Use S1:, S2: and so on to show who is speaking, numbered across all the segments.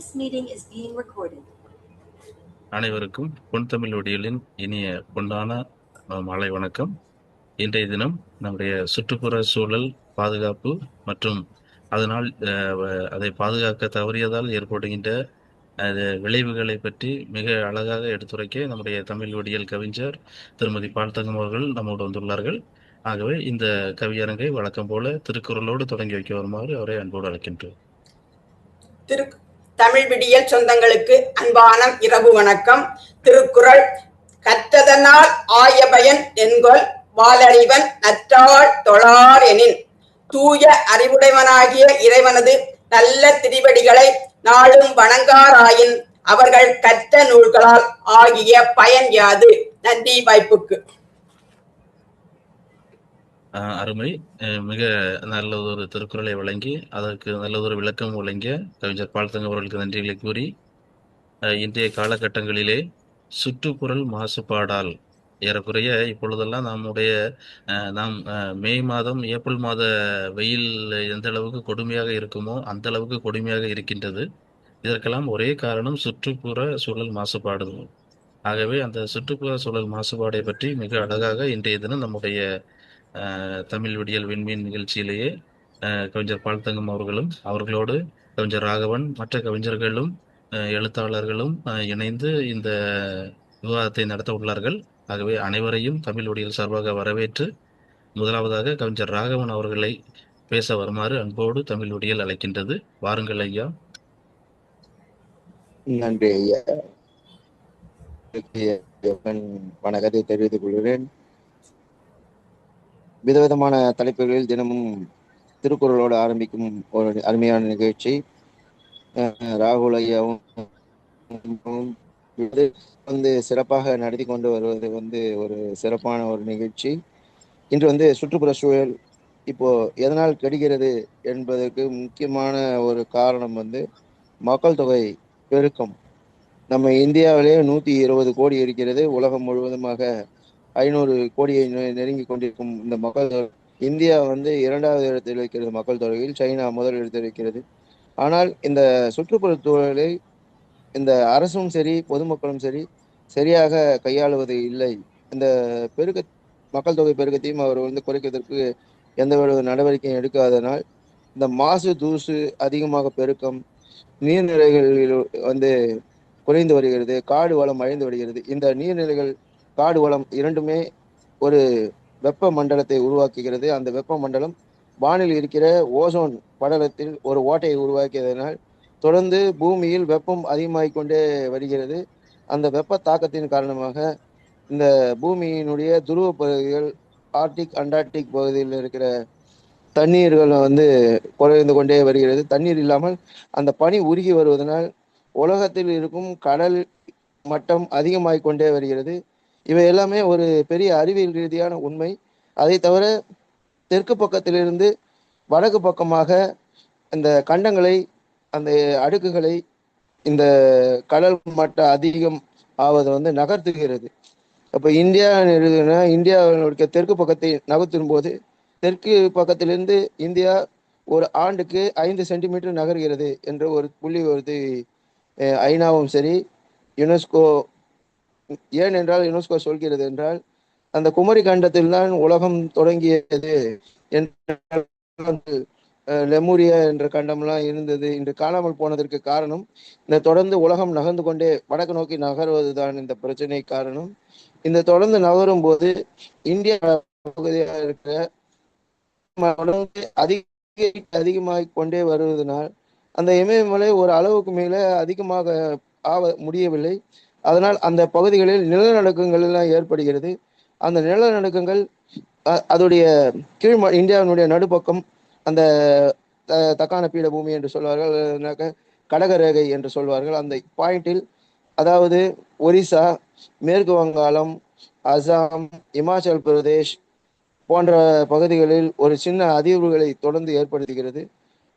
S1: This meeting is being recorded.
S2: அனைவருக்கும் பொன்தமிழ் ஒடியலின் இனிய பொன்னான மாலை வணக்கம். இன்றைய தினம் நம்முடைய சுற்றுப்புற சூழல் பாதுகாப்பு மற்றும் அதனால் அதை பாதுகாக்க தவறியதால் ஏற்படுகின்ற விளைவுகளை பற்றி மிக அழகாக எடுத்துரைக்க நம்முடைய தமிழ் ஒடியல் கவிஞர் திருமதி பால்தங்கம் அவர்கள் நம்மோடு வந்துள்ளார்கள். ஆகவே இந்த கவியரங்கை வழக்கம் போல திருக்குறளோடு தொடங்கி வைக்க வருமாறு அவரை அன்போடு அழைக்கின்றோம்.
S3: தமிழ் விடியல் சொந்தங்களுக்கு அன்பான இரவு வணக்கம். திருக்குறள். கற்றதனால் ஆயபயன் என்கொல் வாலறிவன் நற்றாள் தொழார் எனின், தூய அறிவுடையவனாகிய இறைவனது நல்ல திருவடிகளை நாளும் வணங்காராயின் அவர்கள் கற்ற நூல்களால் ஆகிய பயன் யாது? நன்றி வாய்ப்புக்கு.
S2: அருமை. மிக நல்லதொரு திருக்குறளை வழங்கி அதற்கு நல்லதொரு விளக்கம் வழங்கிய கவிஞர் பால்தங்கம் அவர்களுக்கு நன்றிகளை கூறி, இன்றைய காலகட்டங்களிலே சுற்றுப்புறல் மாசுபாடால் ஏறக்குறைய இப்பொழுதெல்லாம் நாம் மே மாதம் ஏப்ரல் மாத வெயில் எந்த அளவுக்கு கொடுமையாக இருக்குமோ அந்த அளவுக்கு கொடுமையாக இருக்கின்றது. இதற்கெல்லாம் ஒரே காரணம் சுற்றுப்புற சூழல் மாசுபாடு. ஆகவே அந்த சுற்றுப்புற சூழல் மாசுபாடை பற்றி மிக அழகாக இன்றைய தினம் நம்முடைய தமிழ் விடியல் விண்மீன் நிகழ்ச்சியிலேயே கவிஞர் பால்தங்கம் அவர்களோடு கவிஞர் ராகவன், மற்ற கவிஞர்களும் எழுத்தாளர்களும் இணைந்து இந்த விவாதத்தை நடத்த உள்ளார்கள். ஆகவே அனைவரையும் தமிழ் விடியல் சார்பாக வரவேற்று, முதலாவதாக கவிஞர் ராகவன் அவர்களை பேச வருமாறு அன்போடு தமிழ் விடியல் அழைக்கின்றது. வாருங்கள் ஐயா.
S4: நன்றி ஐயா. வணக்கத்தை தெரிவித்துக் கொள்கிறேன். விதவிதமான தலைப்புகளில் தினமும் திருக்குறளோடு ஆரம்பிக்கும் ஒரு அருமையான நிகழ்ச்சி. ராகுல் ஐயாவும் சிறப்பாக நடத்தி கொண்டு வருவது ஒரு சிறப்பான ஒரு நிகழ்ச்சி. இன்று சுற்றுப்புற சூழல் இப்போ எதனால் கெடுகிறது என்பதற்கு முக்கியமான ஒரு காரணம் மக்கள் தொகை பெருக்கம். நம்ம இந்தியாவிலே 120 கோடி இருக்கிறது. உலகம் முழுவதுமாக 500 கோடியை நெருங்கி கொண்டிருக்கும் இந்த மக்கள் தொகை. இந்தியா 2வது இடத்தில் இருக்கிறது மக்கள் தொகையில். சைனா முதல் இடத்தில் இருக்கிறது. ஆனால் இந்த சுற்றுப்புற சூழலை இந்த அரசும் சரி பொதுமக்களும் சரி சரியாக கையாளுவது இல்லை. இந்த மக்கள் தொகை பெருக்கத்தையும் அவர் குறைக்கிறதுக்கு எந்த ஒரு நடவடிக்கையும் எடுக்காதனால் இந்த மாசு தூசு அதிகமாக பெருக்கம், நீர்நிலைகளில் குறைந்து வருகிறது, காடு வளம் அழிந்து வருகிறது. இந்த நீர்நிலைகள் காடு வளம் இரண்டுமே ஒரு வெப்ப மண்டலத்தை உருவாக்குகிறது. அந்த வெப்ப மண்டலம் வானில் இருக்கிற ஓசோன் படலத்தில் ஒரு ஓட்டையை உருவாக்கியதனால் தொடர்ந்து பூமியில் வெப்பம் அதிகமாகிக் கொண்டே வருகிறது. அந்த வெப்ப தாக்கத்தின் காரணமாக இந்த பூமியினுடைய துருவ பகுதிகள், ஆர்டிக் அண்டார்டிக் பகுதியில் இருக்கிற தண்ணீர்கள் குறைந்து கொண்டே வருகிறது. தண்ணீர் இல்லாமல் அந்த பனி உருகி வருவதனால் உலகத்தில் இருக்கும் கடல் மட்டம் அதிகமாகிக் கொண்டே வருகிறது. இவை எல்லாமே ஒரு பெரிய அறிவியல் ரீதியான உண்மை. அதை தவிர தெற்கு பக்கத்திலிருந்து வடக்கு பக்கமாக இந்த கண்டங்களை, அந்த அடுக்குகளை இந்த கடல் மட்ட அதிகம் ஆவது நகர்த்துகிறது. அப்போ இந்தியாவினுடைய தெற்கு பக்கத்தை நகர்த்தும் போது தெற்கு பக்கத்திலிருந்து இந்தியா ஒரு ஆண்டுக்கு 5 சென்டிமீட்டர் நகர்கிறது என்ற ஒரு புள்ளி ஐநாவும் சரி யுனெஸ்கோ. ஏன் என்றால் யுனெஸ்கோ சொல்கிறது என்றால் அந்த குமரி கண்டத்தில் தான் உலகம் தொடங்கியது என்று லெமூரியா என்ற கண்டம்லாம் இருந்தது. இன்று காணாமல் போனதற்கு காரணம் இந்த தொடர்ந்து உலகம் நகர்ந்து கொண்டே வடக்கு நோக்கி நகர்வதுதான் இந்த பிரச்சனை காரணம். இந்த தொடர்ந்து நகரும் போது இந்தியா பகுதியாக இருக்கிற அதிகமாக கொண்டே வருவதனால் அந்த இமயமலை ஒரு அளவுக்கு மேலே அதிகமாக முடியவில்லை. அதனால் அந்த பகுதிகளில் நிலநடுக்கங்கள் எல்லாம் ஏற்படுகிறது. அந்த நிலநடுக்கங்கள் அதோடைய இந்தியாவினுடைய நடுப்பக்கம் அந்த தக்கான பீடபூமி என்று சொல்வார்கள், கடகரேகை என்று சொல்வார்கள். அந்த பாயிண்டில், அதாவது ஒரிசா, மேற்கு வங்காளம், அசாம், இமாச்சல் பிரதேஷ் போன்ற பகுதிகளில் ஒரு சின்ன அதிர்வுகளை தொடர்ந்து ஏற்படுத்துகிறது.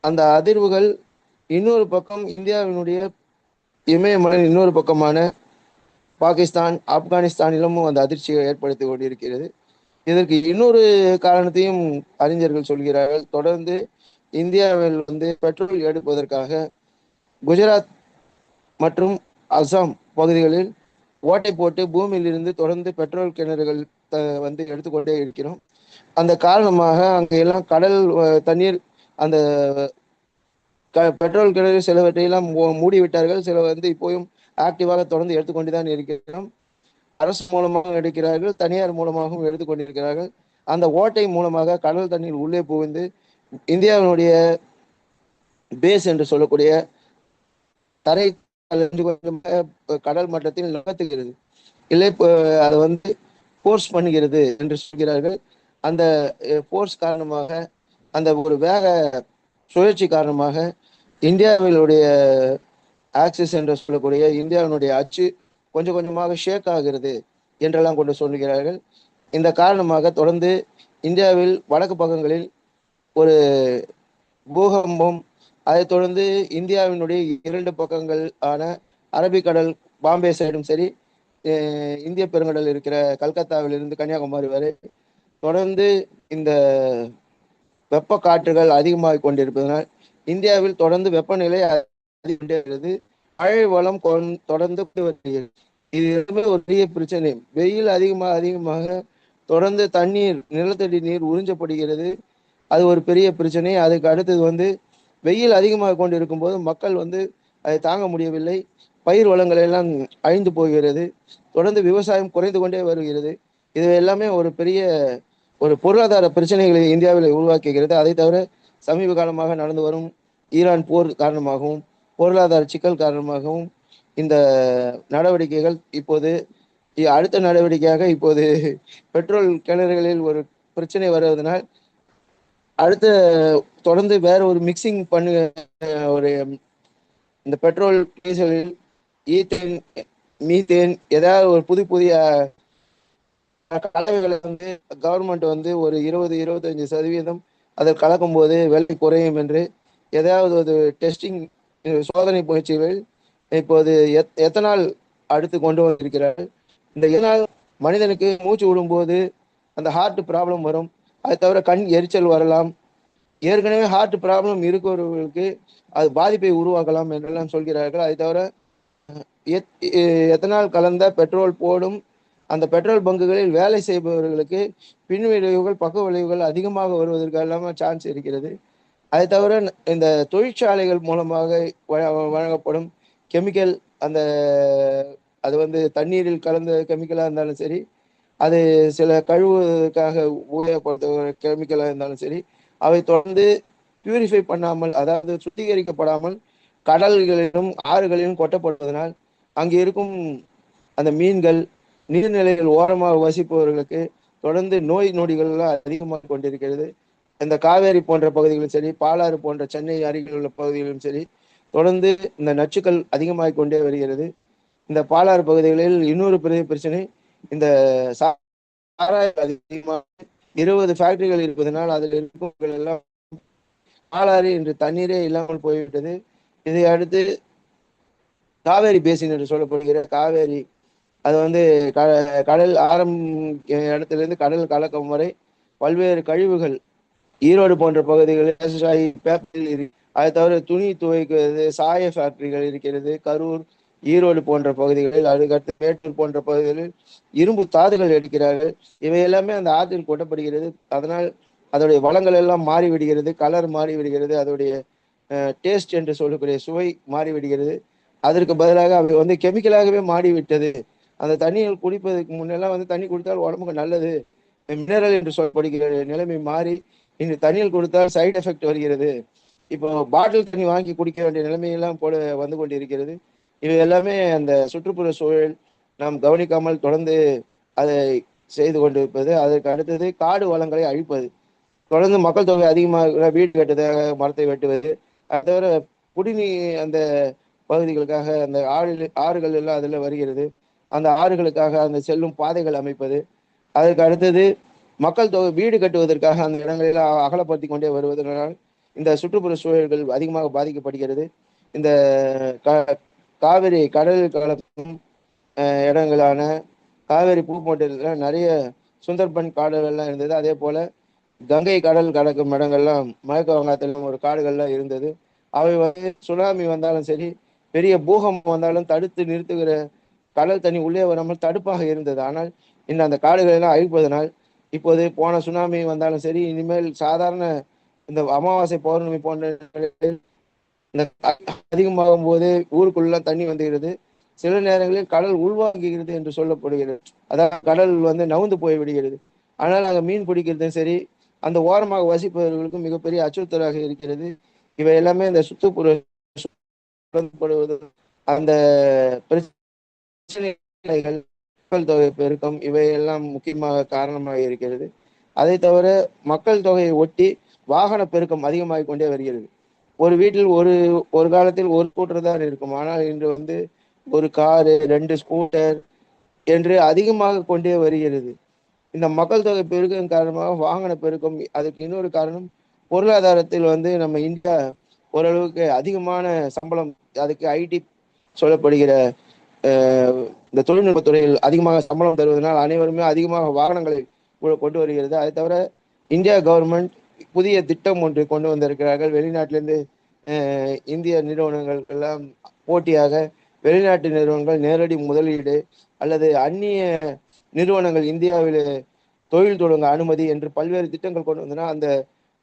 S4: அந்த அதிர்வுகள் இன்னொரு பக்கம் இந்தியாவினுடைய இமயமலை இன்னொரு பக்கமான பாகிஸ்தான், ஆப்கானிஸ்தானிலும் அந்த அதிர்ச்சியை ஏற்படுத்தி கொண்டிருக்கிறது. இதற்கு இன்னொரு காரணத்தையும் அறிஞர்கள் சொல்கிறார்கள். தொடர்ந்து இந்தியாவில் பெட்ரோல் எடுப்பதற்காக குஜராத் மற்றும் அசாம் பகுதிகளில் ஓட்டை போட்டு பூமியில் இருந்து தொடர்ந்து பெட்ரோல் கிணறுகள் வந்து எடுத்துக்கொண்டே இருக்கிறோம். அந்த காரணமாக அங்கே எல்லாம் கடல் தண்ணீர் அந்த பெட்ரோல் கிணறு சிலவற்றையெல்லாம் மூடிவிட்டார்கள். சில வந்து இப்போயும் ஆக்டிவாக தொடர்ந்து எடுத்துக்கொண்டுதான் இருக்கிறோம். அரசு மூலமாக எடுக்கிறார்கள், தனியார் மூலமாகவும் எடுத்துக்கொண்டிருக்கிறார்கள். அந்த ஓட்டை மூலமாக கடல் தண்ணீர் உள்ளே புகுந்து இந்தியாவினுடைய பேஸ் என்று சொல்லக்கூடிய தரை கடல் மட்டத்தில் நகர்த்துகிறது, இல்லை அதை வந்து போர்ஸ் பண்ணுகிறது என்று சொல்கிறார்கள். அந்த போர்ஸ் காரணமாக, அந்த ஒரு வேக சுழற்சி காரணமாக இந்தியாவினுடைய ஆக்சிஸ் என்று சொல்லக்கூடிய இந்தியாவினுடைய அச்சு கொஞ்சம் கொஞ்சமாக ஷேக் ஆகிறது என்றெல்லாம் கொண்டு சொல்லுகிறார்கள். இந்த காரணமாக தொடர்ந்து இந்தியாவில் வடக்கு பக்கங்களில் ஒரு பூகம்பம், அதைத் தொடர்ந்து இந்தியாவினுடைய 2 பக்கங்கள் ஆன அரபிக்கடல் பாம்பே சைடும் சரி, இந்திய பெருங்கடல் இருக்கிற கல்கத்தாவிலிருந்து கன்னியாகுமரி வரை தொடர்ந்து இந்த வெப்ப காற்றுகள் அதிகமாக கொண்டிருப்பதனால் இந்தியாவில் தொடர்ந்து வெப்பநிலை அதிகரிக்கிறது. மழை வளம் தொடர்ந்து வருகிறது. இது ஒரு பெரிய பிரச்சனை. வெயில் அதிகமாக தொடர்ந்து தண்ணீர், நிலத்தடி நீர் உறிஞ்சப்படுகிறது. அது ஒரு பெரிய பிரச்சனை. அதுக்கு அடுத்தது வந்து வெயில் அதிகமாக கொண்டு இருக்கும்போது மக்கள் வந்து அதை தாங்க முடியவில்லை. பயிர் வளங்கள் எல்லாம் அழிந்து போகிறது. தொடர்ந்து விவசாயம் குறைந்து கொண்டே வருகிறது. இது எல்லாமே ஒரு பெரிய ஒரு பொருளாதார பிரச்சனைகளை இந்தியாவில் உருவாக்குகிறது. அதை தவிர சமீப காலமாக நடந்து வரும் ஈரான் போர் காரணமாகவும் பொருளாதார சிக்கல் காரணமாகவும் இந்த நடவடிக்கைகள் இப்போது அடுத்த நடவடிக்கையாக இப்போது பெட்ரோல் கிணறுகளில் ஒரு பிரச்சனை வருவதனால் அடுத்த தொடர்ந்து வேற ஒரு மிக்சிங் பண்ணு ஒரு இந்த பெட்ரோல் டீசலில் ஈத்தேன், மீத்தேன் ஏதாவது ஒரு புதிய கலவைகளை வந்து கவர்மெண்ட் வந்து ஒரு 20-25% அதில் கலக்கும் போது விலை குறையும் என்று ஏதாவது ஒரு டெஸ்டிங் சோதனை முயற்சிகள் இப்போது எத்தனால் அடுத்து கொண்டு வந்திருக்கிறார்கள். இந்த எத்தனால் மனிதனுக்கு மூச்சு விடும்போது அந்த ஹார்ட் ப்ராப்ளம் வரும். அதை தவிர கண் எரிச்சல் வரலாம். ஏற்கனவே ஹார்ட் ப்ராப்ளம் இருக்கிறவர்களுக்கு அது பாதிப்பை உருவாக்கலாம் என்றெல்லாம் சொல்கிறார்கள். அதை தவிர எத்தனால் கலந்த பெட்ரோல் போடும் அந்த பெட்ரோல் பங்குகளில் வேலை செய்பவர்களுக்கு பின் விளைவுகள், பக்க விளைவுகள் அதிகமாக வருவதற்கெல்லாம் சான்ஸ் இருக்கிறது. அதை தவிர இந்த தொழிற்சாலைகள் மூலமாக வழங்கப்படும் கெமிக்கல், அது வந்து தண்ணீரில் கலந்த கெமிக்கலாக இருந்தாலும் சரி, அது சில கழுவுவதற்காக உபயோகப்படுத்துகிற கெமிக்கலாக இருந்தாலும் சரி, அவை தொடர்ந்து பியூரிஃபை பண்ணாமல், அதாவது சுத்திகரிக்கப்படாமல் கடல்களிலும் ஆறுகளிலும் கொட்டப்படுவதனால் அங்கே இருக்கும் அந்த மீன்கள், நீர்நிலைகள் ஓரமாக வசிப்பவர்களுக்கு தொடர்ந்து நோய் நொடிகள்லாம் அதிகமாக கொண்டிருக்கிறது. இந்த காவேரி போன்ற பகுதிகளும் சரி, பாலாறு போன்ற சென்னை அருகில் உள்ள பகுதிகளிலும் சரி தொடர்ந்து இந்த நச்சுக்கள் அதிகமாக கொண்டே வருகிறது. இந்த பாலாறு பகுதிகளில் இன்னொரு பெரிய பிரச்சனை, இந்த சாராயம் அதிகமாக 20 ஃபேக்டரிகள் இருப்பதனால் அதில் இருக்கும் எல்லாம் பாலாறு என்று தண்ணீரே இல்லாமல் போய்விட்டது. இதை அடுத்து காவேரி பேசின் என்று சொல்லப்படுகிற காவேரி, அது வந்து கடல் இடத்திலிருந்து கடல் கலக்கம் வரை பல்வேறு கழிவுகள் ஈரோடு போன்ற பகுதிகளில் பேப்பரில், அதை தவிர துணி துவைக்கிறது சாய ஃபேக்டரிகள் இருக்கிறது. கரூர், ஈரோடு போன்ற பகுதிகளில், அதுக்கடுத்து மேட்டூர் போன்ற பகுதிகளில் இரும்பு தாதுகள் எடுக்கிறார்கள். இவை எல்லாமே அந்த ஆற்றில் கொட்டப்படுகிறது. அதனால் அதோடைய வளங்கள் எல்லாம் மாறிவிடுகிறது, கலர் மாறிவிடுகிறது, அதோடைய டேஸ்ட் என்று சொல்லக்கூடிய சுவை மாறிவிடுகிறது. அதற்கு பதிலாக அவை வந்து கெமிக்கலாகவே மாறிவிட்டது. அந்த தண்ணிகள் குடிப்பதற்கு முன்னெல்லாம் வந்து தண்ணி குடித்தால் உடம்புக்கு நல்லது, மினரல் என்று சொல்லப்படுகிற நிலைமை மாறி இன்று தண்ணீர் கொடுத்தால் சைடு எஃபெக்ட் வருகிறது. இப்போ பாட்டில் தண்ணி வாங்கி குடிக்க வேண்டிய நிலைமையெல்லாம் வந்து கொண்டிருக்கிறது. இவை எல்லாமே அந்த சுற்றுப்புற சூழல் நாம் கவனிக்காமல் தொடர்ந்து அதை செய்து கொண்டிருப்பது. அதற்கு அடுத்தது காடு வளங்களை அழிப்பது. தொடர்ந்து மக்கள் தொகை அதிகமாக வீடு கட்டுவதாக மரத்தை வெட்டுவது. அதை தவிர குடிநீர் அந்த பகுதிகளுக்காக அந்த ஆறுகள் எல்லாம் அதில் வருகிறது. அந்த ஆறுகளுக்காக அந்த செல்லும் பாதைகள் அமைப்பது. அதற்கு அடுத்தது மக்கள் தொகை வீடு கட்டுவதற்காக அந்த இடங்களெல்லாம் அகலப்படுத்தி கொண்டே வருவதனால் இந்த சுற்றுப்புற சூழல்கள் அதிகமாக பாதிக்கப்படுகிறது. இந்த காவிரி கடல் கலக்கும் இடங்களான காவேரி பூமோட்டில் நிறைய சுந்தர்பன் காடுகள்லாம் இருந்தது. அதே போல கங்கை கடல் கலக்கும் இடங்கள்லாம் மேற்கு வங்காளத்தில் ஒரு காடுகள்லாம் இருந்தது. அவை வந்து சுனாமி வந்தாலும் சரி, பெரிய பூகம்பம் வந்தாலும் தடுத்து நிறுத்துகிற கடல் தண்ணி உள்ளே வராமல் தடுப்பாக இருந்தது. ஆனால் இன்னும் அந்த காடுகளை எல்லாம் அழிப்பதனால் இப்போது போன சுனாமி வந்தாலும் சரி, இனிமேல் சாதாரண இந்த அமாவாசை பௌர்ணமி போன்ற இந்த அதிகமாகும் போது ஊருக்குள்ள தண்ணி வந்துகிறது. சில நேரங்களில் கடல் உள்வாங்குகிறது என்று சொல்லப்படுகிறது. அதாவது கடல் நவுந்து போய் விடுகிறது. ஆனால் அங்க மீன் பிடிக்கிறதும் சரி, அந்த ஓரமாக வசிப்பவர்களுக்கும் மிகப்பெரிய அச்சுறுத்தலாக இருக்கிறது. இவை எல்லாமே இந்த சுற்றுப்புற அந்த பிரச்சனைகள், மக்கள் தொகை பெருக்கம், இவை எல்லாம் முக்கியமாக காரணமாக இருக்கிறது. அதை தவிர மக்கள் தொகையை ஒட்டி வாகன பெருக்கம் அதிகமாகிக் கொண்டே வருகிறது. ஒரு வீட்டில் ஒரு காலத்தில் ஒரு ஸ்கூட்டர் தான் இருக்கும். ஆனால் இன்று ஒரு காரு, 2 ஸ்கூட்டர் என்று அதிகமாக கொண்டே வருகிறது. இந்த மக்கள் தொகை பெருக்கம் காரணமாக வாகன பெருக்கம். அதுக்கு இன்னொரு காரணம், பொருளாதாரத்தில் நம்ம இந்தியா ஓரளவுக்கு அதிகமான சம்பளம், அதுக்கு ஐடி சொல்லப்படுகிற இந்த தொழில்நுட்பத்துறையில் அதிகமாக சம்பளம் தருவதனால் அனைவருமே அதிகமாக வாகனங்களை கொண்டு வருகிறது. அதை தவிர இந்தியா கவர்மெண்ட் புதிய திட்டம் ஒன்று கொண்டு வந்திருக்கிறார்கள். வெளிநாட்டிலிருந்து இந்திய நிறுவனங்கள் எல்லாம் போட்டியாக வெளிநாட்டு நிறுவனங்கள் நேரடி முதலீடு அல்லது அந்நிய நிறுவனங்கள் இந்தியாவில் தொழில் தொடங்க அனுமதி என்று பல்வேறு திட்டங்கள் கொண்டு வந்தன. அந்த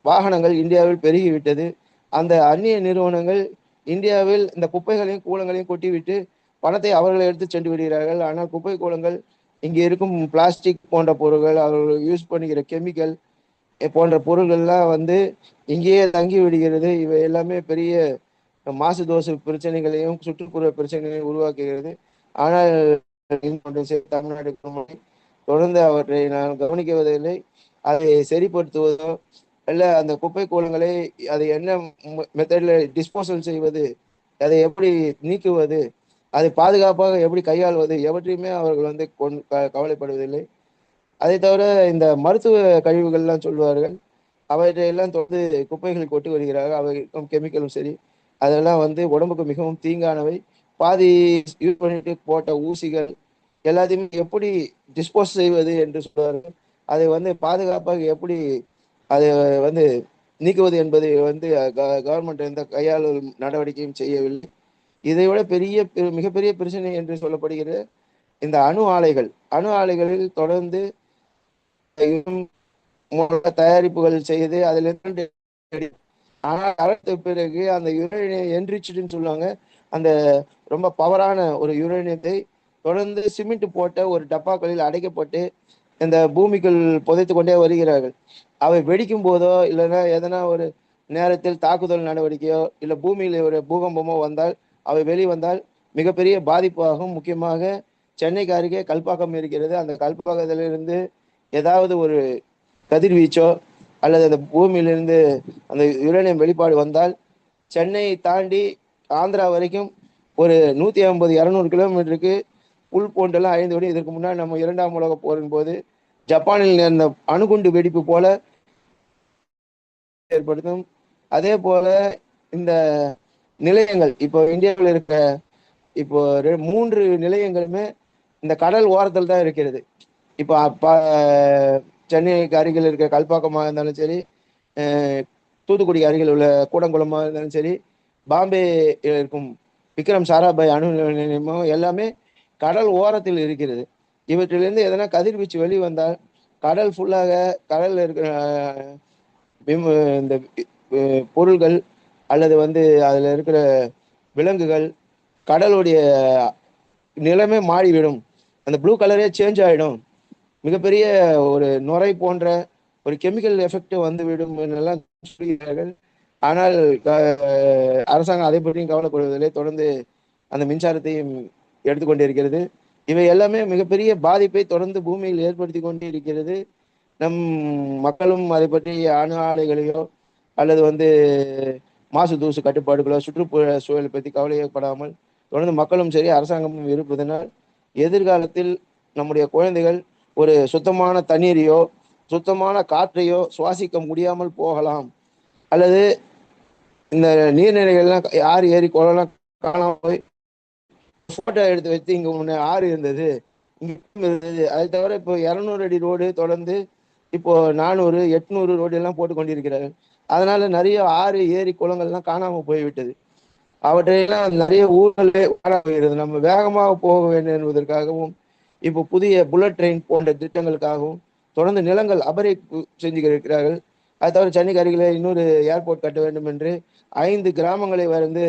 S4: வாகனங்கள் இந்தியாவில் பெருகிவிட்டது. அந்த அந்நிய நிறுவனங்கள் இந்தியாவில் இந்த குப்பைகளையும் கூலங்களையும் கொட்டிவிட்டு பணத்தை அவர்களை எடுத்து சென்று விடுகிறார்கள். ஆனால் குப்பை கூலங்கள் இங்கே இருக்கும் பிளாஸ்டிக் போன்ற பொருட்கள், அவர்கள் யூஸ் பண்ணுகிற கெமிக்கல் போன்ற பொருள்கள்லாம் இங்கேயே தங்கி விடுகிறது. இவை எல்லாமே பெரிய மாசு தோசு பிரச்சனைகளையும் சுற்றுப்புற பிரச்சனைகளையும் உருவாக்குகிறது. ஆனால் தமிழ்நாடு தொடர்ந்து அவற்றை நான் கவனிக்குவதில்லை. அதை சரிப்படுத்துவதோ அல்ல அந்த குப்பை கூலங்களை அதை என்ன மெத்தட்ல டிஸ்போசல் செய்வது, அதை எப்படி நீக்குவது, அதை பாதுகாப்பாக எப்படி கையாள்வது, எவற்றையுமே அவர்கள் கவலைப்படுவதில்லை. அதை தவிர இந்த மருத்துவ கழிவுகள்லாம் சொல்வார்கள், அவற்றையெல்லாம் தொடர்ந்து குப்பைகள் கொட்டி வருகிறார்கள். அவை கெமிக்கலும் சரி, அதெல்லாம் உடம்புக்கு மிகவும் தீங்கானவை. பாதி யூஸ் பண்ணிட்டு போட்ட ஊசிகள் எல்லாத்தையுமே எப்படி டிஸ்போஸ் செய்வது என்று சொல்வார்கள். அதை பாதுகாப்பாக எப்படி அதை நீக்குவது என்பதை கவர்மெண்ட் எந்த கையாளும் நடவடிக்கையும் செய்யவில்லை. இதை விட மிகப்பெரிய பிரச்சனை என்று சொல்லப்படுகிற இந்த அணு ஆலைகளில் தொடர்ந்து தயாரிப்புகள் செய்து அதிலிருந்து ஆனால் அதற்கு பிறகு அந்த யுரேனியம் என்ரிச்சுன்னு சொல்லுவாங்க, அந்த ரொம்ப பவரான ஒரு யுரேனியத்தை தொடர்ந்து சிமெண்ட் போட்ட ஒரு டப்பாக்களில் அடைக்கப்பட்டு இந்த பூமிக்குள் புதைத்து கொண்டே வருகிறார்கள். அவை வெடிக்கும் போதோ இல்லைன்னா எதனா ஒரு நேரத்தில் தாக்குதல் நடவடிக்கையோ இல்லை பூமியில் ஒரு பூகம்பமோ வந்தால் அவை வெளிவந்தால் மிகப்பெரிய பாதிப்பாகும். முக்கியமாக சென்னைக்கு அருகே கல்பாக்கம் இருக்கிறது. அந்த கல்பாக்கத்திலிருந்து ஏதாவது ஒரு கதிர்வீச்சோ அல்லது அந்த பூமியிலிருந்து அந்த யுரேனியம் வெளிப்பாடு வந்தால் சென்னையை தாண்டி ஆந்திரா வரைக்கும் ஒரு 150-200 கிலோமீட்டருக்கு புல் போன்றெல்லாம் அழிந்து விடும். இதற்கு முன்னாடி நம்ம 2ஆம் உலக போரின் போது ஜப்பானில் நேர்ந்த அணுகுண்டு வெடிப்பு போல ஏற்படுத்தும். அதே போல இந்த நிலையங்கள் இப்போ இந்தியாவில் இருக்க 3 நிலையங்களுமே இந்த கடல் ஓரத்தில் தான் இருக்கிறது. இப்போ சென்னைக்கு அருகில் இருக்க கல்பாக்கமாக இருந்தாலும் சரி, தூத்துக்குடி அருகில் உள்ள கூடங்குளமாக இருந்தாலும் சரி, பாம்பே இருக்கும் விக்ரம் சாராபாய் அணு நிலையமும் எல்லாமே கடல் ஓரத்தில் இருக்கிறது. இவற்றிலிருந்து எதனா கதிர்வீச்சு வெளிவந்தால் கடல் ஃபுல்லாக கடலில் இருக்கிற இந்த பொருள்கள் அல்லது அதில் இருக்கிற விலங்குகள் கடலுடைய நிலைமை மாறிவிடும். அந்த ப்ளூ கலரே சேஞ்ச் ஆகிடும். மிகப்பெரிய ஒரு நுரை போன்ற ஒரு கெமிக்கல் எஃபெக்ட் வந்துவிடும் என்றெல்லாம் சொல்கிறார்கள். ஆனால் அரசாங்கம் அதை பற்றியும் கவலைப்படுவதில்லை. தொடர்ந்து அந்த மின்சாரத்தையும் எடுத்துக்கொண்டிருக்கிறது. இவை எல்லாமே மிகப்பெரிய பாதிப்பை தொடர்ந்து பூமியில் ஏற்படுத்தி கொண்டே இருக்கிறது. நம் மக்களும் அதை பற்றி அணு ஆலைகளையோ அல்லது மாசு தூசு கட்டுப்பாடுகளோ சுற்றுப்புற சூழலை பற்றி கவலைப்படாமல் தொடர்ந்து மக்களும் சரி அரசாங்கமும் இருப்பதனால் எதிர்காலத்தில் நம்முடைய குழந்தைகள் ஒரு சுத்தமான தண்ணீரையோ சுத்தமான காற்றையோ சுவாசிக்க முடியாமல் போகலாம். அல்லது இந்த நீர்நிலைகள்லாம் ஆறு ஏரி குளம்லாம் காணாம போய் போட்டோ எடுத்து வச்சு இங்க முன்ன ஆறு இருந்தது, இங்க இருந்தது. அது தவிர இப்போ 200 அடி ரோடு தொடர்ந்து இப்போ 400, 800 ரோடு எல்லாம் போட்டு கொண்டிருக்கிறார்கள். அதனால நிறைய ஆறு ஏரி குளங்கள்லாம் காணாம போய்விட்டது. அவற்றையெல்லாம் நிறைய ஊர்களே வாழாகிறது. நம்ம வேகமாக போக வேண்டும் என்பதற்காகவும் இப்போ புதிய புல்லட் ட்ரெயின் போன்ற திட்டங்களுக்காகவும் தொடர்ந்து நிலங்கள் அபகரிப்பு செஞ்சு இருக்கிறார்கள். அது தவிர சென்னைக்கு அருகிலே இன்னொரு ஏர்போர்ட் கட்ட வேண்டும் என்று 5 கிராமங்களை வந்து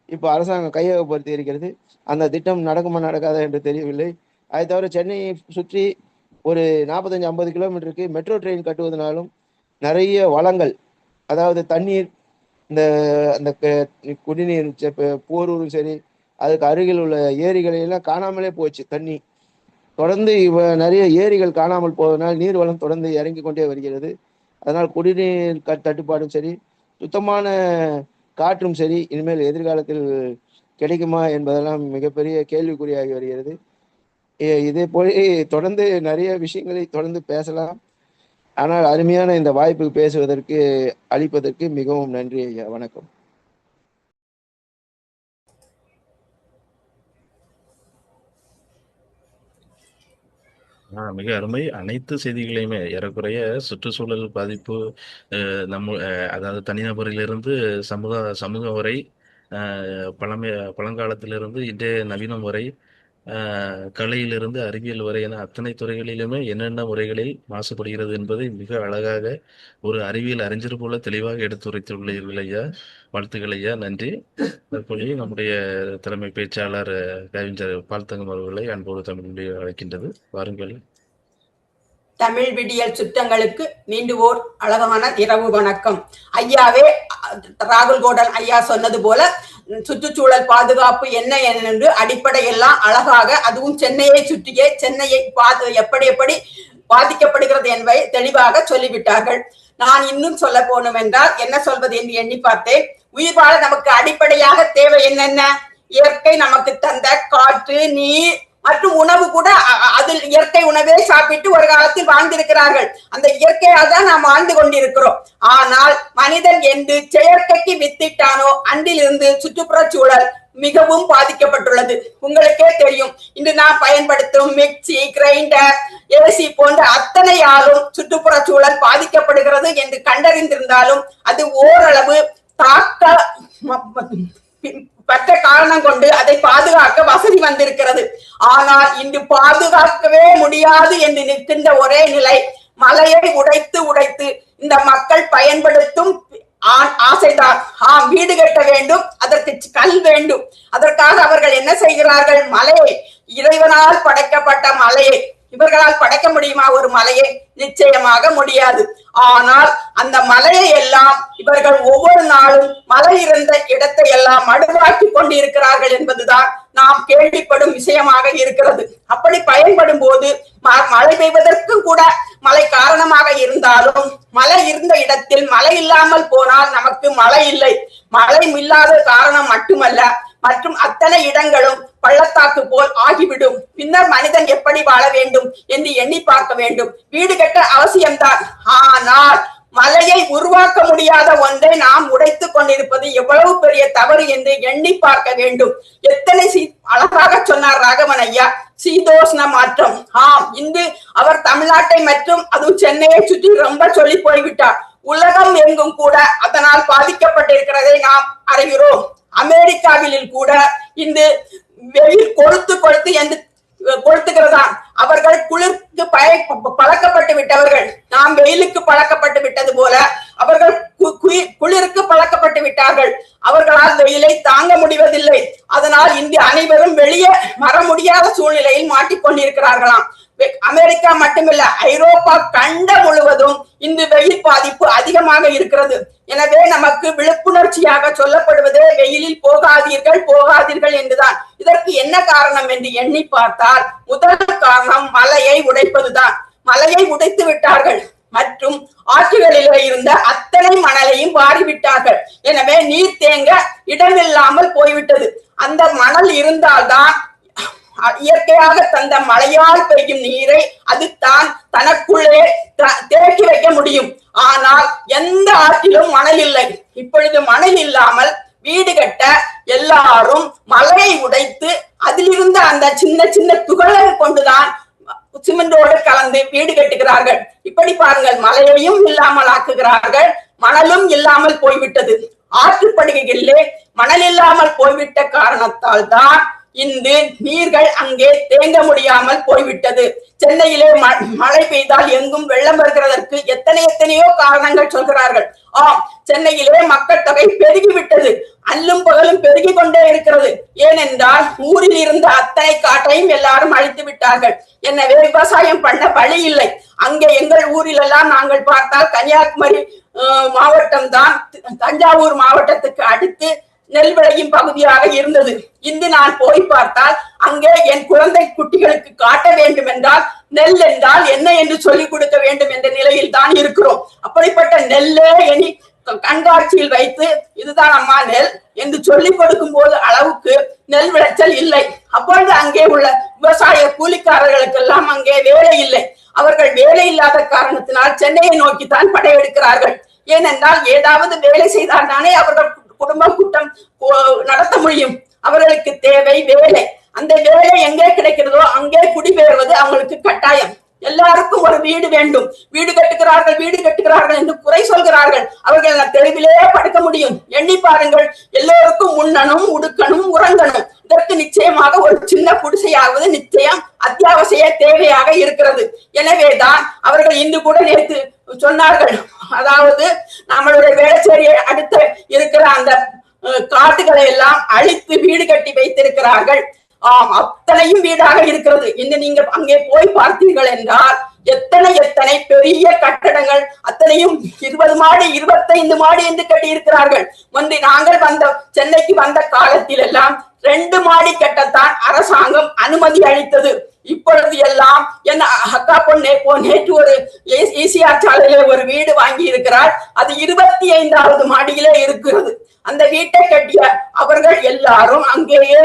S4: இப்போ அரசாங்கம் கையகப்படுத்தி இருக்கிறது. அந்த திட்டம் நடக்குமா நடக்காதா என்று தெரியவில்லை. அதை தவிர சென்னையை சுற்றி ஒரு 45-50 கிலோமீட்டருக்கு மெட்ரோ ட்ரெயின் கட்டுவதனாலும் நிறைய வளங்கள், அதாவது தண்ணீர், இந்த அந்த குடிநீர், போரூரும் சரி, அதுக்கு அருகில் உள்ள ஏரிகளை எல்லாம் காணாமலே போச்சு. தண்ணி தொடர்ந்து நிறைய ஏரிகள் காணாமல் போவதனால் நீர்வளம் தொடர்ந்து இறங்கி கொண்டே வருகிறது. அதனால் குடிநீர் தட்டுப்பாடும் சரி, சுத்தமான காற்றும் சரி, இனிமேல் எதிர்காலத்தில் கிடைக்குமா என்பதெல்லாம் மிகப்பெரிய கேள்விக்குறியாகி வருகிறது. இதே போல தொடர்ந்து நிறைய விஷயங்களை தொடர்ந்து பேசலாம். ஆனால் அருமையான இந்த வாய்ப்பு பேசுவதற்கு அளிப்பதற்கு மிகவும் நன்றி ஐயா. வணக்கம்.
S2: மிக அருமை. அனைத்து செய்திகளையுமே ஏறக்குறைய சுற்றுச்சூழல் பாதிப்பு, அதாவது தனிநபரிலிருந்து சமூகம் வரை, பழங்காலத்திலிருந்து இன்றைய நவீனம் வரை, கலையிலிருந்து அறிவியல் வரை என அத்தனை துறைகளிலுமே என்னென்ன முறைகளில் மாசுபடுகிறது என்பதை மிக அழகாக ஒரு அறிவியல் அறிஞர் போல தெளிவாக எடுத்துரைத்துள்ளீர்கள் ஐயா. வாழ்த்துக்கள் ஐயா, நன்றி. தற்போது நம்முடைய தலைமை பேச்சாளர் கவிஞர் பால்தங்கம் அவர்களை அன்போடு தமிழ் அழைக்கின்றது. வாருங்கள்.
S3: தமிழ் விடியல் சுற்றங்களுக்கு மீண்டும் ஓர் அழகான இரவு வணக்கம். ஐயாவே ராகுல் கோடன் ஐயா சொன்னது போல சுற்றுச்சூழல் பாதுகாப்பு என்ன என்று அடிப்படையெல்லாம் அழகாக, அதுவும் சென்னையை சுற்றியே சென்னையை எப்படி எப்படி பாதிக்கப்படுகிறது என்பதை தெளிவாக சொல்லிவிட்டார்கள். நான் இன்னும் சொல்ல போனோம் என்றால் என்ன சொல்வது என்று எண்ணி பார்த்தேன். உயிர் வாழ நமக்கு அடிப்படையாக தேவை என்னென்ன? இயற்கை நமக்கு தந்த காற்று, நீர் மற்றும் உணவு கூட. அதில் இயற்கை உணவே சாப்பிட்டு ஒரு காலத்தில் வாழ்ந்திருக்கிறார்கள். அந்த இயற்கையால் தான் நாம் வாழ்ந்து கொண்டிருக்கிறோம். ஆனால் மனிதன் என்று செயற்கைக்கு வித்திட்டானோ அன்றிலிருந்து சுற்றுப்புற சூழல் மிகவும் பாதிக்கப்பட்டுள்ளது. உங்களுக்கே தெரியும், இன்று நாம் பயன்படுத்தும் மிக்சி, கிரைண்டர், ஏசி போன்ற அத்தனையாலும் சுற்றுப்புற சூழல் பாதிக்கப்படுகிறது என்று கண்டறிந்திருந்தாலும் அது ஓரளவு பற்ற காரணம் கொண்டு அதை பாதுகாக்க வசதி வந்திருக்கிறது. ஆனால் இன்று பாதுகாக்கவே முடியாது என்று நிற்கின்ற ஒரே நிலை, மலையை உடைத்து உடைத்து இந்த மக்கள் பயன்படுத்தும் ஆசைதான். வீடு கட்ட வேண்டும், அதற்கு கல் வேண்டும். அதற்காக அவர்கள் என்ன செய்கிறார்கள்? மலையை, இறைவனால் படைக்கப்பட்ட மலையை இவர்களால் படைக்க முடியுமா? ஒரு மலையை நிச்சயமாக முடியாது. ஆனால் அந்த மலையை எல்லாம் இவர்கள் ஒவ்வொரு நாளும் மலை இருந்த இடத்தை எல்லாம் மடுவாக்கி கொண்டிருக்கிறார்கள் என்பதுதான் நாம் கேள்விப்படும் விஷயமாக இருக்கிறது. அப்படி பயன்படும் போது மழை பெய்வதற்கும் கூட மழை காரணமாக இருந்தாலும், மழை இருந்த இடத்தில் மழை இல்லாமல் போனால் நமக்கு மழை இல்லை. மழை இல்லாத காரணம் மட்டுமல்ல, மற்றும் அத்தனை இடங்களும் பள்ளத்தாக்கு போல் ஆகிவிடும். பின்னர் மனிதன் எப்படி வாழ வேண்டும் என்று எண்ணி பார்க்க வேண்டும். வீடு கட்ட அவசியம்தான். ஆனால் மலையை உருவாக்க முடியாத ஒன்றை நாம் உடைத்துக் கொண்டிருப்பது எவ்வளவு பெரிய தவறு என்று எண்ணி பார்க்க வேண்டும். எத்தனை அழகாக சொன்னார் ராகவன் ஐயா, சீதோஷ்ண மாற்றம். இன்று அவர் தமிழ்நாட்டை மற்றும் அதுவும் சென்னையை சுற்றி ரொம்ப சொல்லி போய்விட்டார். உலகம் எங்கும் கூட அதனால் பாதிக்கப்பட்டிருக்கிறதை நாம் அறிகிறோம். அமெரிக்காவில் கூட இந்த வெயில் கொளுத்து என்று கொளுத்துகிறதா. அவர்கள் குளிருக்கு பழக்கப்பட்டு விட்டவர்கள். நாம் வெயிலுக்கு பழக்கப்பட்டு விட்டது போல அவர்கள் குளிருக்கு பழக்கப்பட்டு விட்டார்கள். அவர்களால் வெயிலை தாங்க முடிவதில்லை. அதனால் இன்று அனைவரும் வெளியே வர முடியாத சூழ்நிலையில் மாட்டிக்கொண்டிருக்கிறார்களாம். அமெரிக்கா மட்டுமில்ல, ஐரோப்பா கண்ட முழுவதும் இந்த வெயில் பாதிப்பு அதிகமாக இருக்கிறது. எனவே நமக்கு விழிப்புணர்ச்சியாக சொல்லப்படுவதே வெயிலில் போகாதீர்கள் என்றுதான். இதற்கு என்ன காரணம் என்று எண்ணி பார்த்தால் முதல் காரணம் மலையை உடைப்பதுதான். மலையை உடைத்து விட்டார்கள் மற்றும் ஆற்றுகளில் இருந்த அத்தனை மணலையும் வாரிவிட்டார்கள். எனவே நீர் தேங்க இடமில்லாமல் போய்விட்டது. அந்த மணல் இருந்தால்தான் இயற்கையாக தந்த மழையால் பெய்யும் நீரை அது தான் தனக்குள்ளே தேக்கி வைக்க முடியும். ஆனால் எந்த ஆற்றிலும் மணல் இல்லை. இப்பொழுது மணல் இல்லாமல் வீடு கட்ட எல்லாரும் மலையை உடைத்து அதிலிருந்து அந்த சின்ன சின்ன துகளை கொண்டுதான் சிமெண்டோடு கலந்து வீடு கட்டுகிறார்கள். இப்படி பாருங்கள், மலையையும் இல்லாமல் ஆக்குகிறார்கள், மணலும் இல்லாமல் போய்விட்டது. ஆற்றுப்படுகைகளிலே மணல் இல்லாமல் போய்விட்ட காரணத்தால் தான் இந்த நீர்கள் அங்கே தேங்க முடியாமல் போய்விட்டது. சென்னையிலே மழை பெய்தால் எங்கும் வெள்ளம் வருகிறதற்கு எத்தனையோ காரணங்கள் சொல்கிறார்கள். சென்னையிலே மக்கள் தொகை பெருகிவிட்டது, அல்லும் பகலும் பெருகி கொண்டே இருக்கிறது. ஏனென்றால் ஊரில் இருந்த அத்தனை காட்டையும் எல்லாரும் அழித்து விட்டார்கள். எனவே விவசாயம் பண்ண வழி இல்லை. அங்கே எங்கள் ஊரில் எல்லாம் நாங்கள் பார்த்தால் கன்னியாகுமரி மாவட்டம் தான் தஞ்சாவூர் மாவட்டத்துக்கு அடுத்து நெல் விளையும் பகுதியாக இருந்தது. இன்று நான் போய் பார்த்தால் அங்கே என் குழந்தை குட்டிகளுக்கு காட்ட வேண்டும் என்றால் நெல் என்றால் என்ன என்று சொல்லிக் கொடுக்க வேண்டும் என்ற நிலையில் தான் இருக்கிறோம். அப்படிப்பட்ட நெல்லே இனி கண்காட்சியில் வைத்து இதுதான் அம்மா நெல் என்று சொல்லிக் கொடுக்கும் போது அளவுக்கு நெல் விளைச்சல் இல்லை. அப்பொழுது அங்கே உள்ள விவசாய கூலிக்காரர்களுக்கெல்லாம் அங்கே வேலை இல்லை. அவர்கள் வேலை இல்லாத காரணத்தினால் சென்னையை நோக்கித்தான் படையெடுக்கிறார்கள். ஏனென்றால் ஏதாவது வேலை செய்தால் தானே அவர்கள் குடும்ப கூட்டம் நடத்த முடியும். அவர்களுக்கு தேவை வேலை. அந்த வேலை எங்கே கிடைக்கிறதோ அங்கே குடிபெயர்வது அவங்களுக்கு கட்டாயம். எல்லாருக்கும் ஒரு வீடு வேண்டும், வீடு கட்டுகிறார்கள் என்று குறை சொல்கிறார்கள். அவர்கள் தெருவிலே படுக்க முடியும். எண்ணி பாருங்கள், எல்லோருக்கும் உண்ணணும், உடுக்கணும், உறங்கணும். இதற்கு நிச்சயமாக ஒரு சின்ன குடிசையாவது நிச்சயம் அத்தியாவசிய தேவையாக இருக்கிறது. எனவேதான் அவர்கள் இன்று கூட நேற்று சொன்னார்கள், அதாவது நம்மளுடைய வேளச்சேரியை அடுத்த இருக்கிற அந்த காட்டுகளை எல்லாம் அழித்து வீடு கட்டி வைத்திருக்கிறார்கள். அத்தனையும் வீடாக இருக்கிறது. இன்று நீங்க அங்கே போய் பார்த்தீர்கள் என்றால் எத்தனை பெரிய கட்டடங்கள், அத்தனையும் 20 மாடி 25 மாடி என்று கட்டி இருக்கிறார்கள். முந்தி நாங்கள் சென்னைக்கு வந்த காலத்தில் எல்லாம் 2 மாடி கட்டத்தான் அரசாங்கம் அனுமதி அளித்தது. இப்பொழுது எல்லாம் என் அக்கா நேற்று ஒரு ஈசிஆர் சாலையில ஒரு வீடு வாங்கி இருக்கிறார். அது 25வது மாடியிலே இருக்கிறது. அந்த வீட்டை கட்டிய அவர்கள் எல்லாரும் அங்கேயே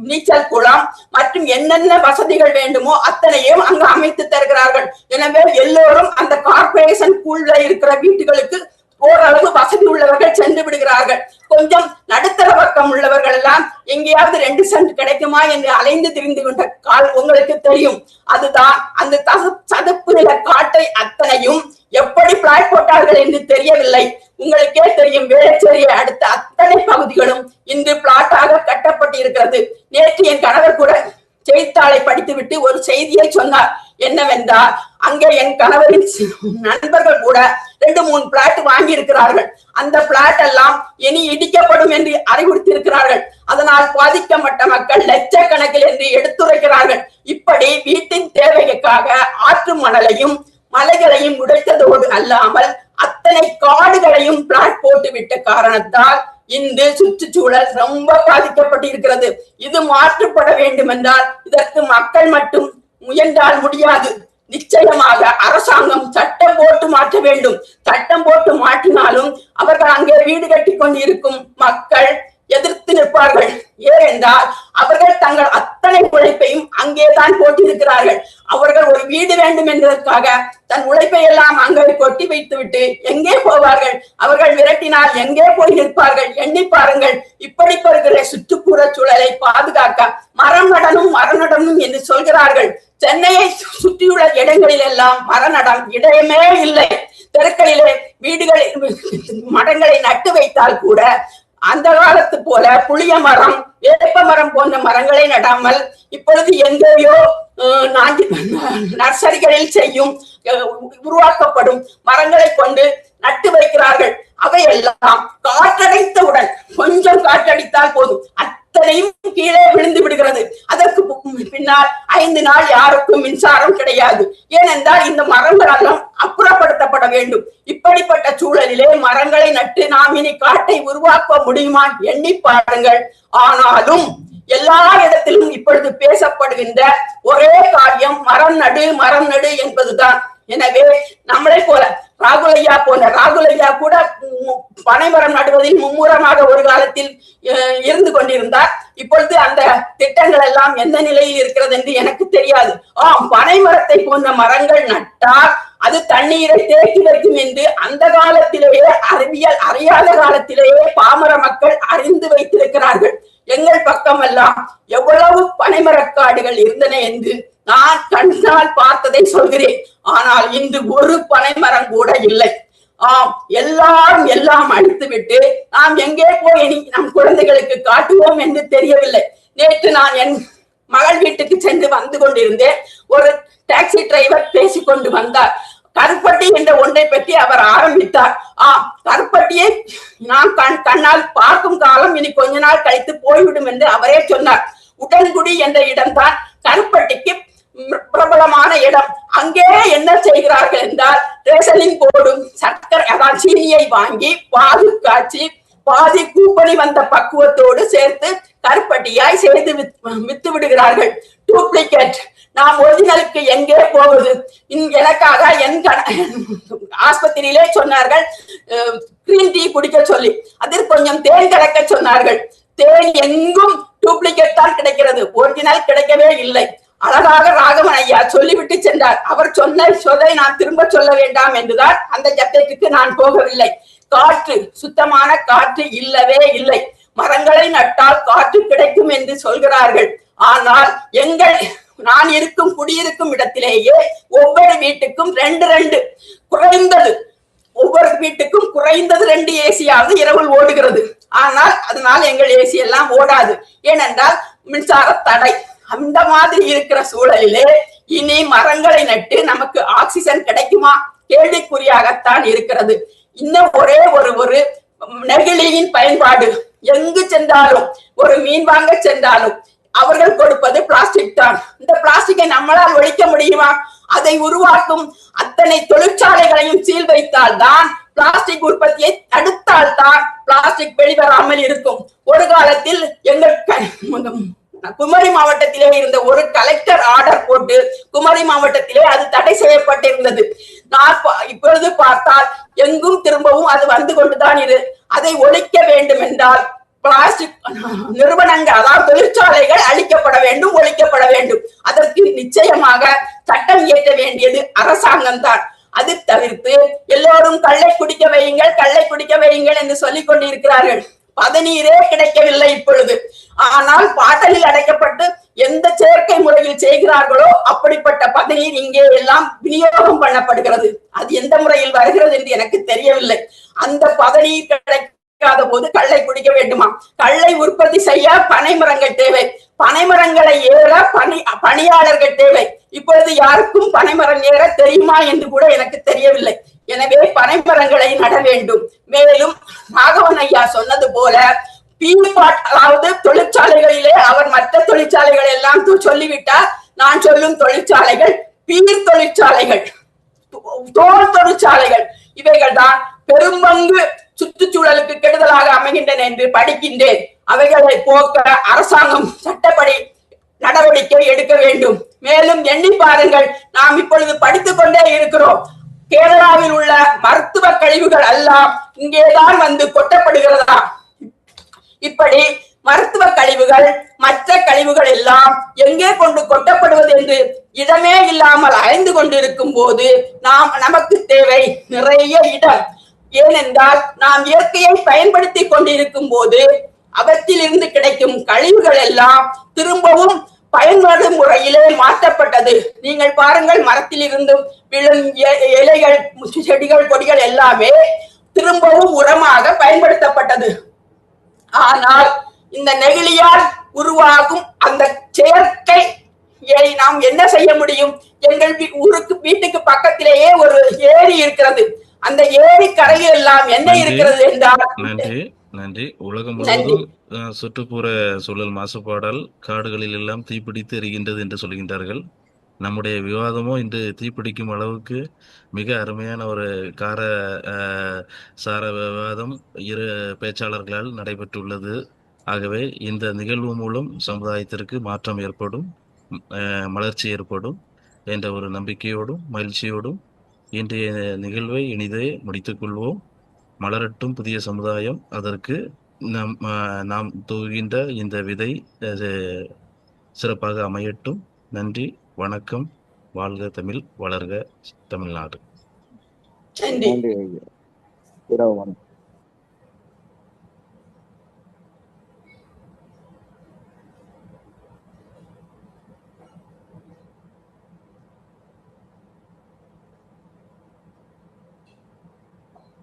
S3: நீச்சல் குளம் மற்றும் என்னென்ன வசதிகள் வேண்டுமோ அத்தனையும் அங்கு அமைத்து தருகிறார்கள். எனவே எல்லோரும் அந்த கார்பரேஷனுக்குள்ள இருக்கிற வீட்டுகளுக்கு ஓரளவு வசதி உள்ளவர்கள் சென்று விடுகிறார்கள். கொஞ்சம் நடுத்தர பக்கம் உள்ளவர்கள் எல்லாம் எங்கேயாவது 2 சென்ட் கிடைக்குமா என்று அலைந்து திரிந்து கொண்ட கால் உங்களுக்கு தெரியும். அதுதான் அந்த சதுப்பு நில காட்டை அத்தனையும் எப்படி பிளாட் போட்டார்கள் என்று தெரியவில்லை. உங்களுக்கே தெரியும், வேளச்சேரியை அடுத்த அத்தனை பகுதிகளும் இன்று பிளாட்டாக கட்டப்பட்டு இருக்கிறது. நேற்று என் கணவர் கூட செய்தித்தாளை படித்துவிட்டு ஒரு செய்தியை சொன்னார். என்னவென்றால் அங்கே என் கணவரின் நண்பர்கள் கூட 2-3 பிளாட் வாங்கி இருக்கிறார்கள். அந்த பிளாட் எல்லாம் இனி இடிக்கப்படும் என்று அறிவுறுத்தியிருக்கிறார்கள். அதனால் பாதிக்கப்பட்ட மக்கள் லட்சக்கணக்கில் என்று எடுத்துரைக்கிறார்கள். இப்படி வீட்டின் தேவைக்காக ஆற்று மணலையும் மலைகளையும் உடைத்ததோடு அல்லாமல் அத்தனை காடுகளையும் பிளாட் போட்டு விட்ட காரணத்தால் இந்த சுற்றுச்சூழல் ரொம்ப பாதிக்கப்பட்டிருக்கிறது. இது மாற்றப்பட வேண்டும் என்றால் இதற்கு மக்கள் மட்டும் முயன்றால் முடியாது. நிச்சயமாக அரசாங்கம் சட்டம் போட்டு மாற்ற வேண்டும். சட்டம் போட்டு மாற்றினாலும் அவர்கள் அங்கே வீடு கட்டி கொண்டு இருக்கும் மக்கள் எதிர்த்து நிற்பார்கள். ஏனென்றால் அவர்கள் தங்கள் அத்தனை உழைப்பையும் அங்கேதான் போட்டிருக்கிறார்கள். அவர்கள் ஒரு வீடு வேண்டும் என்பதற்காக தன் உழைப்பை எல்லாம் அங்கே கொட்டி வைத்து விட்டு எங்கே போவார்கள்? அவர்கள் விரட்டினால் எங்கே போய் நிற்பார்கள்? எண்ணி பாருங்கள். இப்படி இருக்கிற சுற்றுப்புற சூழலை பாதுகாக்க மரம் நடனும் என்று சொல்கிறார்கள். சென்னையை சுற்றியுள்ள இடங்களில் எல்லாம் மரநடம் இடமே இல்லை. தெருக்களிலே வீடுகளில் மரங்களை நட்டு வைத்தால் கூட அந்த காலத்து போல புளிய மரம், வேப்ப மரம் போன்ற மரங்களை நடாமல் இப்பொழுது எங்கேயோ நர்சரிகளில் உருவாக்கப்படும் மரங்களை கொண்டு நட்டு வைக்கிறார்கள். அவையெல்லாம் காற்றடைத்தவுடன், கொஞ்சம் காற்றடித்தால் போதும், அத்தனையும் கீழே விழுந்து விடுகிறது. அதற்கு பின்னால் 5 நாள் யாருக்கும் மின்சாரம் கிடையாது. ஏனென்றால் இந்த மரங்கள் எல்லாம் அப்புறப்படுத்தப்பட வேண்டும். இப்படிப்பட்ட சூழலிலே மரங்களை நட்டு நாம் இனி காட்டை உருவாக்க முடியுமா? எண்ணி பாருங்கள். ஆனாலும் எல்லா இடத்திலும் இப்பொழுது பேசப்படுகின்ற ஒரே காரியம் மரம் நடு என்பதுதான். எனவே நம்மளை போல ராகுலையா கூட பனைமரம் நடுவதில் மும்முரமாக ஒரு காலத்தில் இருந்து கொண்டிருந்தார். இப்பொழுது அந்த திட்டங்கள் எல்லாம் எந்த நிலையில் இருக்கிறது என்று எனக்கு தெரியாது. பனைமரத்தை போன்ற மரங்கள் நட்டால் அது தண்ணீரை தேக்கி வைக்கும் என்று அந்த காலத்திலேயே அறிவியல் அறியாத காலத்திலேயே பாமர மக்கள் அறிந்து வைத்திருக்கிறார்கள். எங்கள் பக்கம் எல்லாம் எவ்வளவு பனைமரக்காடுகள் இருந்தன என்று நான் கண்ணால் பார்த்ததை சொல்கிறேன். ஆனால் இன்று ஒரு பனைமரம் கூட இல்லை. ஆம், எல்லாரும் எல்லாம் அழித்துவிட்டு நாம் எங்கே போய் இனி நம் குழந்தைகளுக்கு காட்டுவோம் என்று தெரியவில்லை. நேற்று நான் என் மகள் வீட்டுக்கு சென்று வந்து கொண்டிருந்தேன். ஒரு டாக்ஸி டிரைவர் பேசிக்கொண்டு வந்தார். கருப்பட்டி என்ற ஒன்றை பற்றி அவர் ஆரம்பித்தார். கருப்பட்டியை நாம் கண்ணால் பார்க்கும் காலம் இனி கொஞ்ச நாள் கழித்து போய்விடும் என்று அவரே சொன்னார். உடன்குடி என்ற இடம்தான் கருப்பட்டிக்கு பிரபலமான இடம். அங்கே என்ன செய்கிறார்கள் என்றால் ரேஷனிங் போர்டும் சர்க்கரை அதாவது சீனியை வாங்கி பாது காய்ச்சி பாதி கூப்பணி வந்த பக்குவத்தோடு சேர்த்து கருப்பட்டியாய் செய்து வித்து விடுகிறார்கள். டூப்ளிகேட். நாம் ஒரிஜினலுக்கு எங்கே போவது? எனக்காக என் ஆஸ்பத்திரியிலே சொன்னார்கள் கிரீன் டீ குடிக்க சொல்லி, அதில் கொஞ்சம் தேன் கலக்க சொன்னார்கள். தேன் எங்கும் டூப்ளிகேட் தான் கிடைக்கிறது, ஒரிஜினல் கிடைக்கவே இல்லை. அழகாக ராகவன் ஐயா சொல்லிவிட்டு சென்றார். அவர் சொன்ன சொல்லை நான் திரும்ப சொல்ல வேண்டாம் என்றுதான் அந்த சப்ஜெக்டுக்கு நான் போகவில்லை. காற்று, சுத்தமான காற்று இல்லவே இல்லை. மரங்களை நட்டால் காற்று கிடைக்கும் என்று சொல்கிறார்கள். ஆனால் நான் இருக்கும் குடியிருக்கும் இடத்திலேயே ஒவ்வொரு வீட்டுக்கும் குறைந்தது ஒவ்வொரு வீட்டுக்கும் குறைந்தது 2 ஏசியாவது இரவில் ஓடுகிறது. ஆனால் அதனால் எங்கள் ஏசி எல்லாம் ஓடாது. ஏனென்றால் மின்சார தடை. அந்த மாதிரி இருக்கிற சூழலிலே இனி மரங்களை நட்டு நமக்கு ஆக்சிஜன் கிடைக்குமா? கேள்விக்குறியாகத்தான் இருக்கிறது. இன்னும் ஒரு நெகிழியின் பயன்பாடு. எங்கு சென்றாலும், ஒரு மீன் வாங்க சென்றாலும் அவர்கள் கொடுப்பது பிளாஸ்டிக் தான். இந்த பிளாஸ்டிக்கை நம்மளால் ஒழிக்க முடியுமா? அதை உருவாக்கும் அத்தனை தொழிற்சாலைகளையும் சீல் வைத்தால் தான், பிளாஸ்டிக் உற்பத்தியை தடுத்தால் தான் பிளாஸ்டிக் வெளிவராமல் இருக்கும். ஒரு காலத்தில் எங்கள் குமரி மாவட்டத்திலே இருந்த ஒரு கலெக்டர் ஆர்டர் போட்டு குமரி மாவட்டத்திலே அது தடை செய்யப்பட்டிருந்தது. இப்பொழுது பார்த்தால் எங்கும் திரும்பவும் அது வந்து கொண்டுதான் அதை ஒழிக்க வேண்டும் என்றால் பிளாஸ்டிக் நிறுவனங்கள் அதாவது தொழிற்சாலைகள் அழிக்கப்பட வேண்டும், ஒழிக்கப்பட வேண்டும். அதற்கு நிச்சயமாக சட்டம் இயற்ற வேண்டியது அரசாங்கம் தான். அது தவிர்த்து எல்லோரும் கள்ளை குடிக்க வையுங்கள் என்று சொல்லிக் கொண்டிருக்கிறார்கள். பதநீரே கிடைக்கவில்லை இப்பொழுது. ஆனால் பாட்டலில் அடைக்கப்பட்டு எந்த செயற்கை முறையில் செய்கிறார்களோ அப்படிப்பட்ட பதநீர் இங்கே எல்லாம் விநியோகம் பண்ணப்படுகிறது. அது எந்த முறையில் வருகிறது என்று எனக்கு தெரியவில்லை. அந்த பதநீர் கிடைக்காத போது கள்ளை குடிக்க வேண்டுமா? கள்ளை உற்பத்தி செய்ய பனைமரங்கள் தேவை. பனைமரங்களை ஏற பணியாளர்கள் தேவை. இப்பொழுது யாருக்கும் பனைமரம் ஏற தெரியுமா என்று கூட எனக்கு தெரியவில்லை. எனவே பனைமரங்களை நட வேண்டும். மேலும் ராகவன் ஐயா சொன்னது போல அதாவது தொழிற்சாலைகளிலே அவர் மற்ற தொழிற்சாலைகள் எல்லாம் சொல்லிவிட்டார். நான் சொல்லும் தொழிற்சாலைகள் பீர் தொழிற்சாலைகள், தோல் தொழிற்சாலைகள், இவைகள் தான் பெரும்பங்கு சுற்றுச்சூழலுக்கு கெடுதலாக அமைகின்றன என்று படிக்கின்றேன். அவைகளை போக்க அரசாங்கம் சட்டப்படி நடவடிக்கை எடுக்க வேண்டும். மேலும் எண்ணி பாருங்கள், நாம் இப்பொழுது படித்துக் கொண்டே இருக்கிறோம். கேரளாவில் உள்ள மருத்துவ கழிவுகள் எல்லாம் இங்கேதான் வந்து கொட்டப்படுகிறதா? இப்படி மருத்துவ கழிவுகள் மற்ற கழிவுகள் எல்லாம் எங்கே கொண்டு கொட்டப்படுவது என்று இடமே இல்லாமல் அலைந்து கொண்டிருக்கும் போது நமக்கு தேவை நிறைய இடம். ஏனென்றால் நாம் இயற்கையை பயன்படுத்தி கொண்டிருக்கும் போது அவற்றிலிருந்து கிடைக்கும் கழிவுகள் எல்லாம் திரும்பவும் பயன்பாடு முறையிலே மாற்றப்பட்டது. நீங்கள் பாருங்கள், மரத்தில் இருந்தும் விழும் இலைகள், செடிகள், கொடிகள் எல்லாமே திரும்பவும் உரமாக பயன்படுத்தப்பட்டது. ஆனால் இந்த நெகிழியால் உருவாகும் அந்த செயற்கை நாம் என்ன செய்ய முடியும்? எங்கள் வீட்டுக்கு பக்கத்திலேயே ஒரு ஏரி இருக்கிறது. அந்த ஏரி கரையில் எல்லாம் என்ன இருக்கிறது என்றால்
S2: நன்றி. உலகம் முழுவதும் சுற்றுப்புற சூழல் மாசுபாடால் காடுகளில் எல்லாம் தீப்பிடித்து எரிகின்றது என்று சொல்கின்றார்கள். நம்முடைய விவாதமோ இன்று தீப்பிடிக்கும் அளவுக்கு மிக அருமையான ஒரு சார விவாதம் 2 பேச்சாளர்களால் நடைபெற்றுள்ளது. ஆகவே இந்த நிகழ்வு மூலம் சமுதாயத்திற்கு மாற்றம் ஏற்படும், மலர்ச்சி ஏற்படும் என்ற ஒரு நம்பிக்கையோடும் மகிழ்ச்சியோடும் இன்றைய நிகழ்வை இனிதே முடித்துக் கொள்வோம். மலரட்டும் புதிய சமுதாயம். அதற்கு நாம் தூவுகின்ற இந்த விதை சிறப்பாக அமையட்டும். நன்றி, வணக்கம். வாழ்க தமிழ், வளர்க தமிழ்நாடு.
S3: நன்றி.